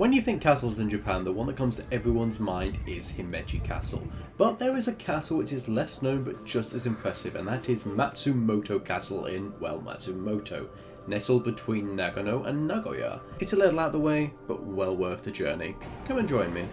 When you think castles in Japan, the one that comes to everyone's mind is Himeji Castle. But there is a castle which is less known but just as impressive, and that is Matsumoto Castle in, well, Matsumoto, nestled between Nagano and Nagoya. It's a little out of the way, but well worth the journey. Come and join me.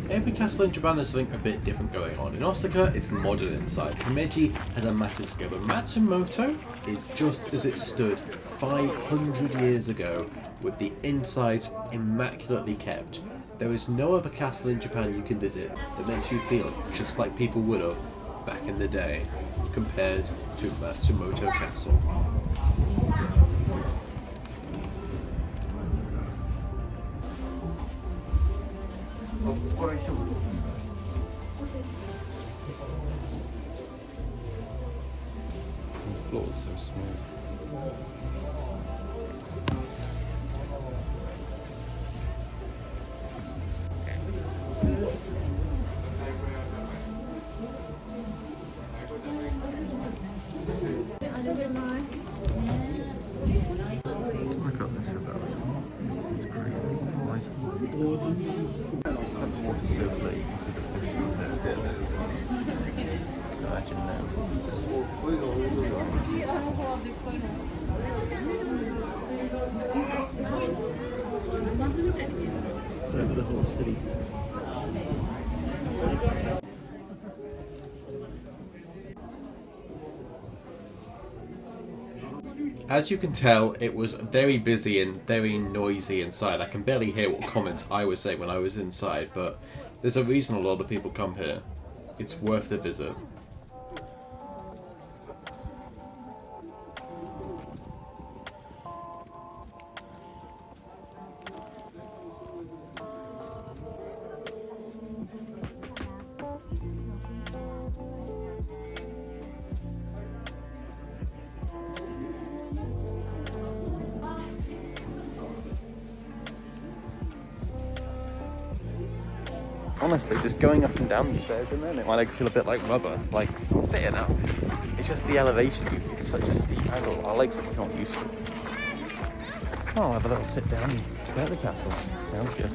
Every castle in Japan has something a bit different going on. In Osaka, it's modern inside. Himeji has a massive scale, but Matsumoto is just as it stood 500 years ago, with the insides immaculately kept. There is no other castle in Japan you can visit that makes you feel just like people would have back in the day, compared to Matsumoto Castle. The floor is so smooth. I got this about it. It seems great. Nice. The water's so clear, you can see the fish there. Imagine now. Over the whole city. As you can tell, it was very busy and very noisy inside. I can barely hear what comments I was saying when I was inside, but there's a reason a lot of people come here. It's worth the visit. Honestly, just going up and down the stairs in there, my legs feel a bit like rubber, like fitting up. It's just the elevation, it's such a steep angle, our legs are not used to it. Oh, I'll have a little sit down and stay at the castle, sounds good.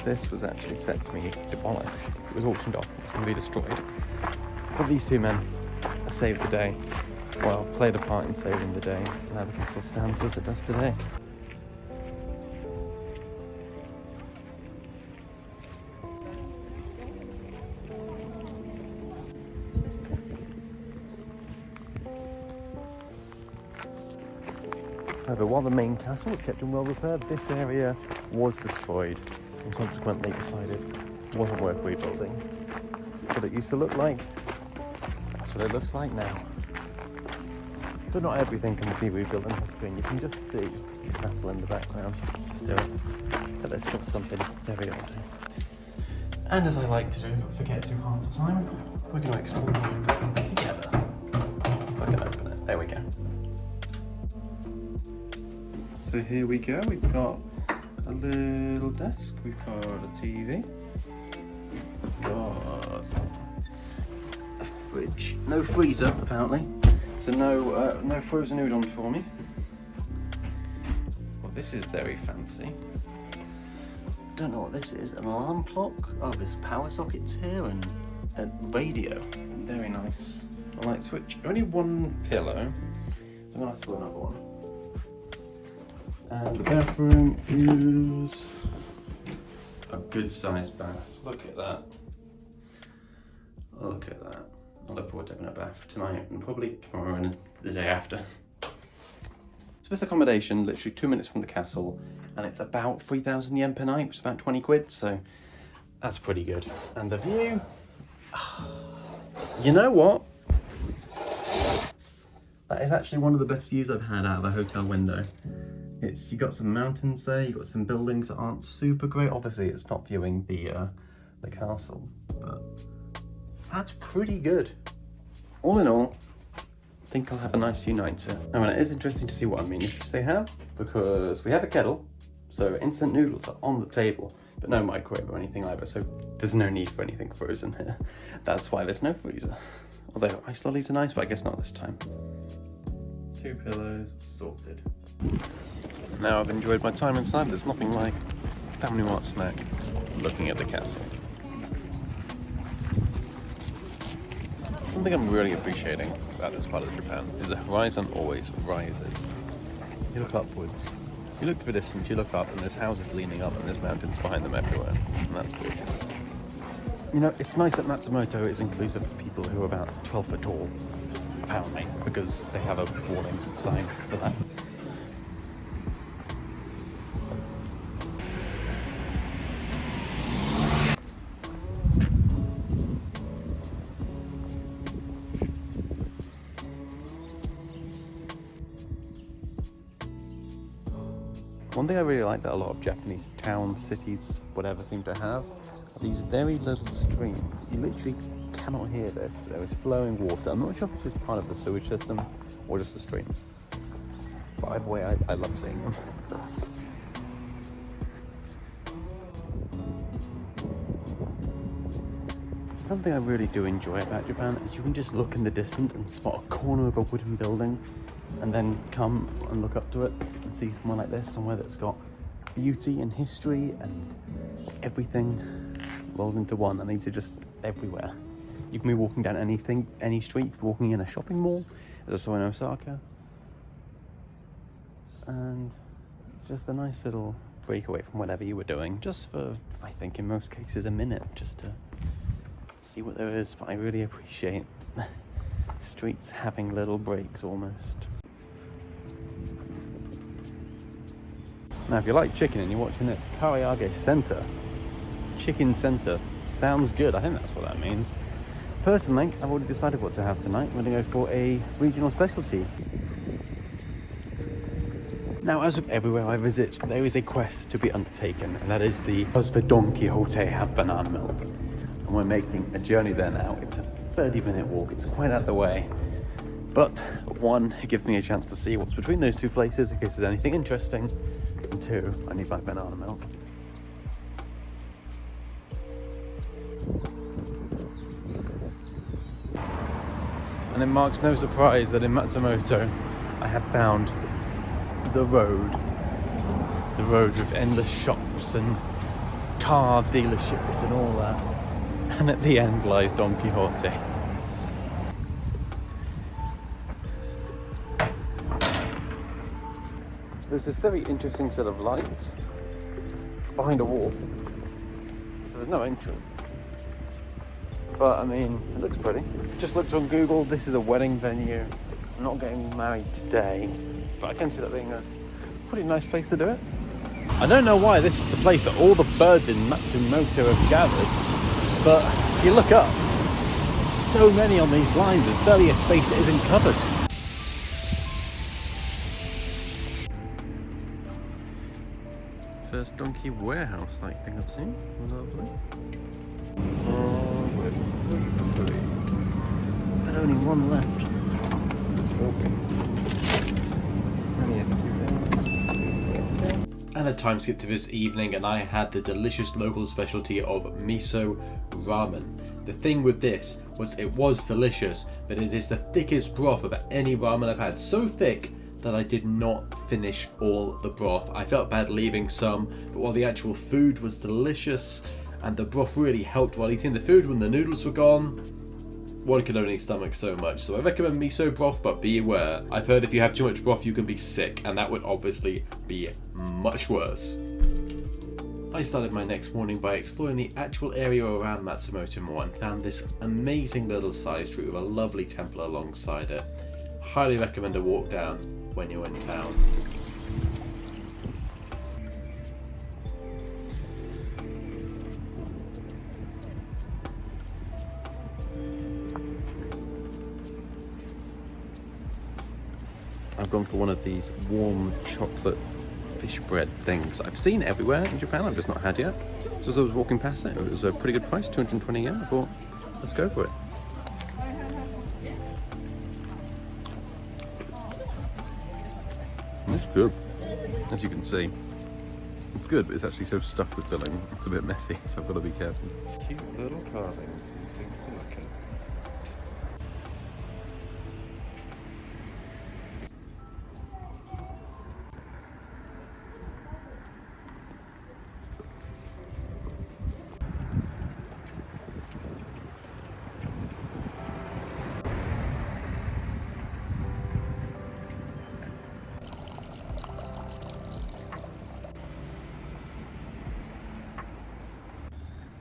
This was actually set to be demolished. It was auctioned off, it was going to be destroyed. But these two men saved the day. Well, played a part in saving the day. Now the castle stands as it does today. However, while the main castle was kept in well repaired, this area was destroyed and consequently decided it wasn't worth rebuilding. That's what it used to look like. That's what it looks like now. But not everything can be rebuilt on the screen. You can just see the castle in the background still. But there's still something very old. And as I like to do, but forget to half the time, we're going to explore the room together. If I can open it. There we go. So here we go. We've got a little desk. We've got a TV. We've got a fridge. No freezer, apparently. So no frozen udon for me. Well, this is very fancy. Don't know what this is. An alarm clock. Oh, there's power sockets here and a radio. Very nice. A light switch. Only one pillow. I'm gonna ask for another one. And the bathroom is a good sized bath. Look at that. Look at that. I look forward to having a bath tonight and probably tomorrow and the day after. So this accommodation, literally 2 minutes from the castle, and it's about 3,000 yen per night, which is about 20 quid, so that's pretty good. And the view, you know what? That is actually one of the best views I've had out of a hotel window. You got some mountains there, you got some buildings that aren't super great. Obviously it's not viewing the castle, but that's pretty good. All in all, I think I'll have a nice few nights here. I mean, it is interesting to see what amenities they have, because we have a kettle, so instant noodles are on the table, but no microwave or anything either, so there's no need for anything frozen here. That's why there's no freezer. Although ice lollies are nice, but I guess not this time. 2 pillows, sorted. Now I've enjoyed my time inside, there's nothing like family mart snack looking at the castle. Something I'm really appreciating about this part of Japan is the horizon always rises. You look upwards, you look to the distance, you look up, and there's houses leaning up and there's mountains behind them everywhere, and that's gorgeous. You know, it's nice that Matsumoto is inclusive of people who are about 12 foot tall, apparently, because they have a warning sign for that. One thing I really like that a lot of Japanese towns, cities, whatever seem to have are these very little streams. You literally cannot hear this. There is flowing water. I'm not sure if this is part of the sewage system or just a stream. But either way, I love seeing them. Something I really do enjoy about Japan is you can just look in the distance and spot a corner of a wooden building, and then come and look up to it and see somewhere like this, somewhere that's got beauty and history and everything rolled into one, and these are just everywhere. You can be walking down any street, you can be walking in a shopping mall, as I saw in Osaka, and it's just a nice little breakaway from whatever you were doing, just for, I think in most cases, a minute, just to see what there is. But I really appreciate streets having little breaks almost. Now, if you like chicken and you're watching this, Karaage Center, Chicken Center, sounds good. I think that's what that means. Personally, I've already decided what to have tonight. I'm going to go for a regional specialty. Now, as with everywhere I visit, there is a quest to be undertaken, and that is does the Don Quixote have banana milk? And we're making a journey there now. It's a 30-minute walk. It's quite out the way. But one, it gives me a chance to see what's between those two places in case there's anything interesting. And two, I need my banana milk. And it marks no surprise that in Matsumoto I have found the road with endless shops and car dealerships and all that. And at the end lies Don Quixote. There's this very interesting set of lights behind a wall, so there's no entrance. But I mean, it looks pretty. Just looked on Google, this is a wedding venue. I'm not getting married today, but I can see that being a pretty nice place to do it. I don't know why this is the place that all the birds in Matsumoto have gathered, but if you look up, there's so many on these lines, there's barely a space that isn't covered. First donkey warehouse like thing I've seen. Lovely. But only one left. And a time skip to this evening, and I had the delicious local specialty of miso ramen. The thing with this was it was delicious, but it is the thickest broth of any ramen I've had. So thick that I did not finish all the broth. I felt bad leaving some, but while the actual food was delicious and the broth really helped while eating the food when the noodles were gone, one can only stomach so much. So I recommend miso broth, but be aware. I've heard if you have too much broth you can be sick, and that would obviously be much worse. I started my next morning by exploring the actual area around Matsumoto more and found this amazing little side street with a lovely temple alongside it. Highly recommend a walk down when you're in town. I've gone for one of these warm chocolate fish bread things. I've seen it everywhere in Japan, I've just not had yet. So as I was walking past it was a pretty good price, 220 yen. I thought, let's go for it. It's good, as you can see. It's good, but it's actually so stuffed with filling, it's a bit messy, so I've got to be careful. Cute little carvings and things to look at.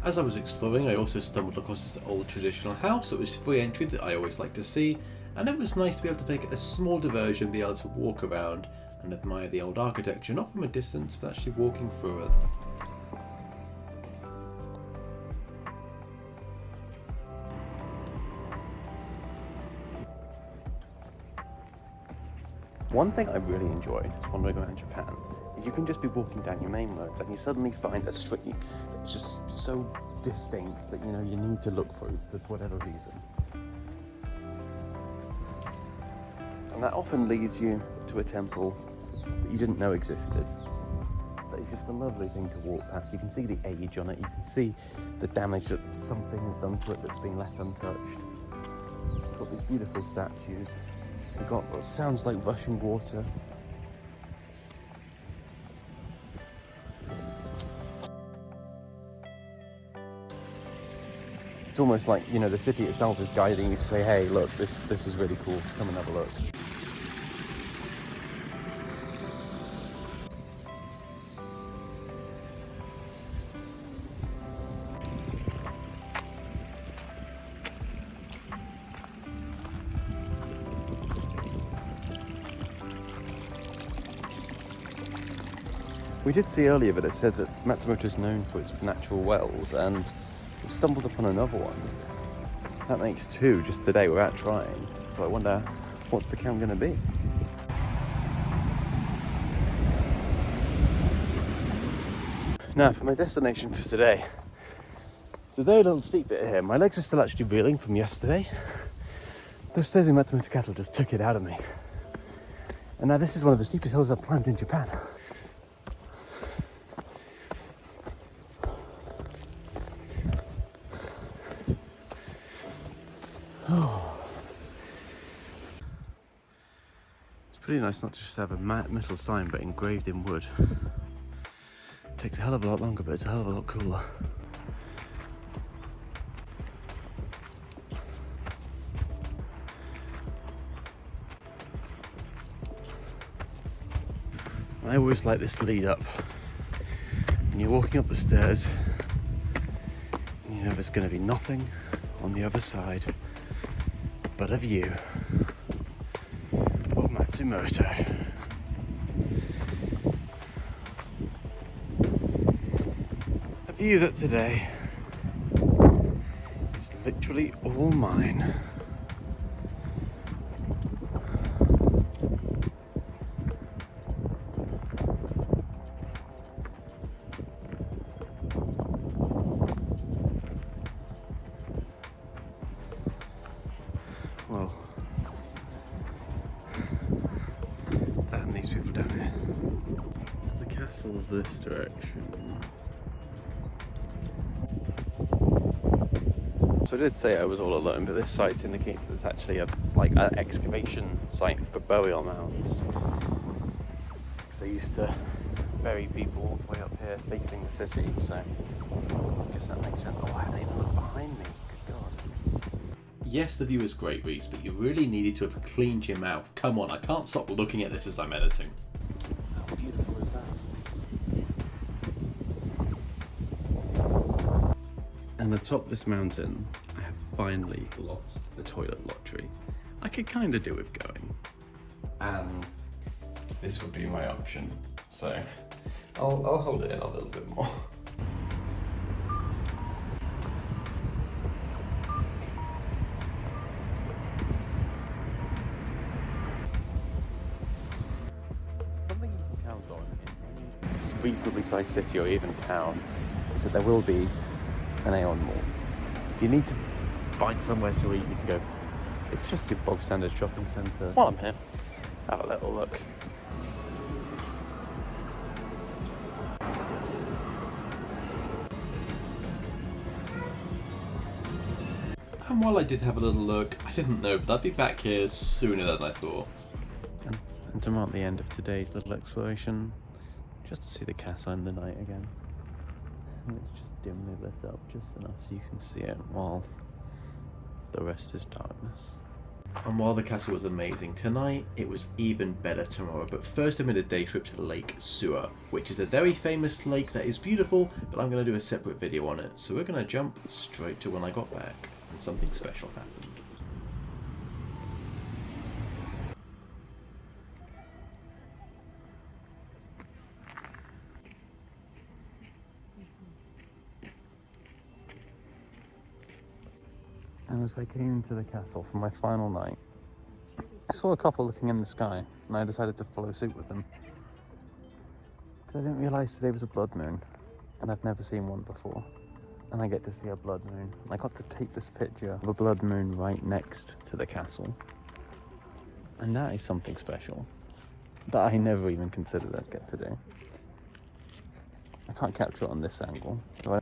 As I was exploring, I also stumbled across this old traditional house that was free entry that I always like to see, and it was nice to be able to take a small diversion, be able to walk around and admire the old architecture, not from a distance, but actually walking through it. One thing I really enjoyed is wandering around Japan is you can just be walking down your main roads and you suddenly find a street that's just so distinct that you know you need to look through for whatever reason. And that often leads you to a temple that you didn't know existed. But it's just a lovely thing to walk past. You can see the age on it, you can see the damage that something has done to it that's been left untouched. You've got these beautiful statues. We've got what sounds like rushing water. It's almost like, you know, the city itself is guiding you to say, hey, look, this is really cool, come and have a look. We did see earlier that it said that Matsumoto is known for its natural wells, and we've stumbled upon another one. That makes two just today without trying. So I wonder, what's the count going to be? Now for my destination for today. It's a very little steep bit here. My legs are still actually reeling from yesterday. Those stairs in Matsumoto Castle just took it out of me. And now this is one of the steepest hills I've climbed in Japan. It's pretty nice not to just have a metal sign but engraved in wood. Takes a hell of a lot longer, but it's a hell of a lot cooler. I always like this lead up. When you're walking up the stairs, you know there's going to be nothing on the other side but a view of Matsumoto. A view that today is literally all mine. Well, damn these people down here. The castle's this direction. So I did say I was all alone, but this site indicates there's actually an excavation site for burial mounds. Because they used to bury people all the way up here facing the city, so I guess that makes sense. Oh, I didn't even look behind me. Good God. Yes, the view is great, Reese, but you really needed to have cleaned your mouth. Come on, I can't stop looking at this as I'm editing. How beautiful is that? And atop this mountain, I have finally lost the toilet lottery. I could kind of do with going. And this would be my option. So I'll hold it in a little bit more. Something you can count on in any reasonably sized city or even town is that there will be an Aeon Mall. If you need to find somewhere to eat, you can go. It's just your bog standard shopping centre. While I'm here, have a little look. And while I did have a little look, I didn't know, but I'd be back here sooner than I thought. And to mark the end of today's little exploration, just to see the castle in the night again. And it's just dimly lit up just enough so you can see it while the rest is darkness. And while the castle was amazing tonight, it was even better tomorrow. But first I made a day trip to Lake Suwa, which is a very famous lake that is beautiful, but I'm going to do a separate video on it. So we're going to jump straight to when I got back, and something special happened. And as I came to the castle for my final night, I saw a couple looking in the sky, and I decided to follow suit with them. Because I didn't realise today was a blood moon, and I've never seen one before. And I get to see a blood moon. I got to take this picture of a blood moon right next to the castle. And that is something special that I never even considered I'd get to do. I can't capture it on this angle. So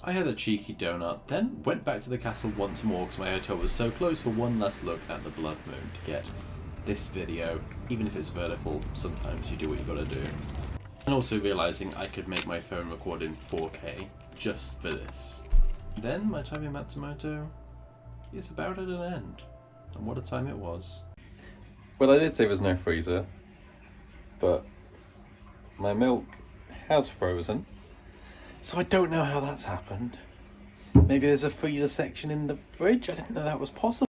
I had a cheeky donut, then went back to the castle once more because my hotel was so close for one last look at the blood moon to get this video. Even if it's vertical, sometimes you do what you gotta do. And also realising I could make my phone record in 4K just for this. Then my time in Matsumoto is about at an end. And what a time it was. well, I did say there's no freezer, but my milk has frozen. So I don't know how that's happened. Maybe there's a freezer section in the fridge? I didn't know that was possible.